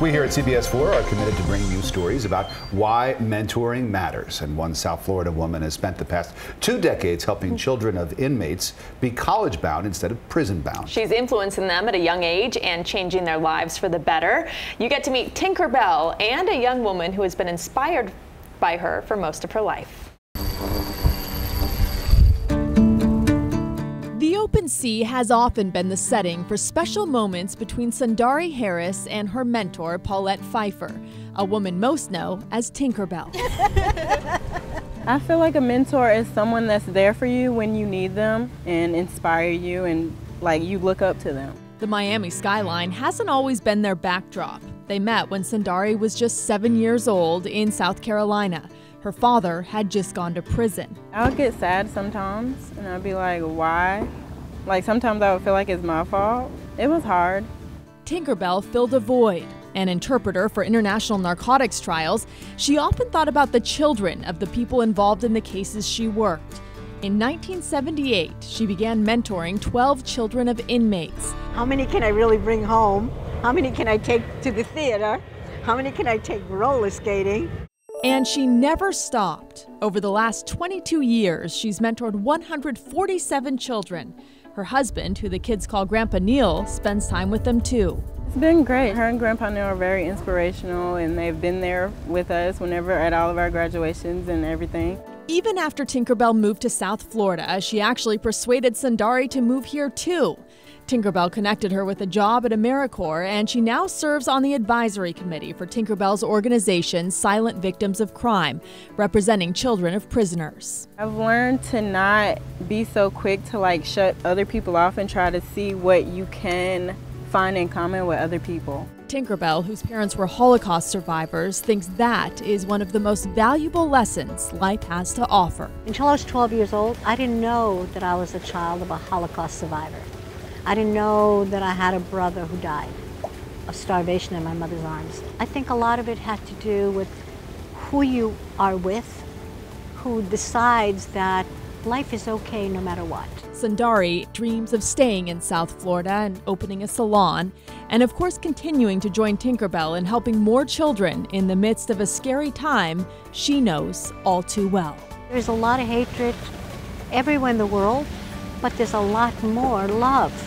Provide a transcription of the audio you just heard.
We here at CBS 4 are committed to bringing you stories about why mentoring matters. And one South Florida woman has spent the past 2 decades helping children of inmates be college-bound instead of prison-bound. She's influencing them at a young age and changing their lives for the better. You get to meet Tinkerbelle and a young woman who has been inspired by her for most of her life. The open sea has often been the setting for special moments between Sundari Harris and her mentor, Paulette Pfeiffer, a woman most know as Tinkerbelle. I feel like a mentor is someone that's there for you when you need them and inspire you and like you look up to them. The Miami skyline hasn't always been their backdrop. They met when Sundari was just 7 years old in South Carolina. Her father had just gone to prison. I'll get sad sometimes and I'll be like, why? Like sometimes I would feel like it's my fault. It was hard. Tinkerbelle filled a void. An interpreter for international narcotics trials, she often thought about the children of the people involved in the cases she worked. In 1978, she began mentoring 12 children of inmates. How many can I really bring home? How many can I take to the theater? How many can I take roller skating? And she never stopped. Over the last 22 years, she's mentored 147 children. Her husband, who the kids call Grandpa Neil, spends time with them too. It's been great. Her and Grandpa Neil are very inspirational and they've been there with us whenever at all of our graduations and everything. Even after Tinkerbelle moved to South Florida, she actually persuaded Sundari to move here too. Tinkerbelle connected her with a job at AmeriCorps, and she now serves on the advisory committee for Tinkerbelle's organization, Silent Victims of Crime, representing children of prisoners. I've learned to not be so quick to like shut other people off and try to see what you can find in common with other people. Tinkerbelle, whose parents were Holocaust survivors, thinks that is one of the most valuable lessons life has to offer. Until I was 12 years old, I didn't know that I was a child of a Holocaust survivor. I didn't know that I had a brother who died of starvation in my mother's arms. I think a lot of it had to do with who you are with, who decides that life is okay no matter what. Sundari dreams of staying in South Florida and opening a salon, and of course continuing to join Tinkerbelle in helping more children in the midst of a scary time she knows all too well. There's a lot of hatred everywhere in the world, but there's a lot more love.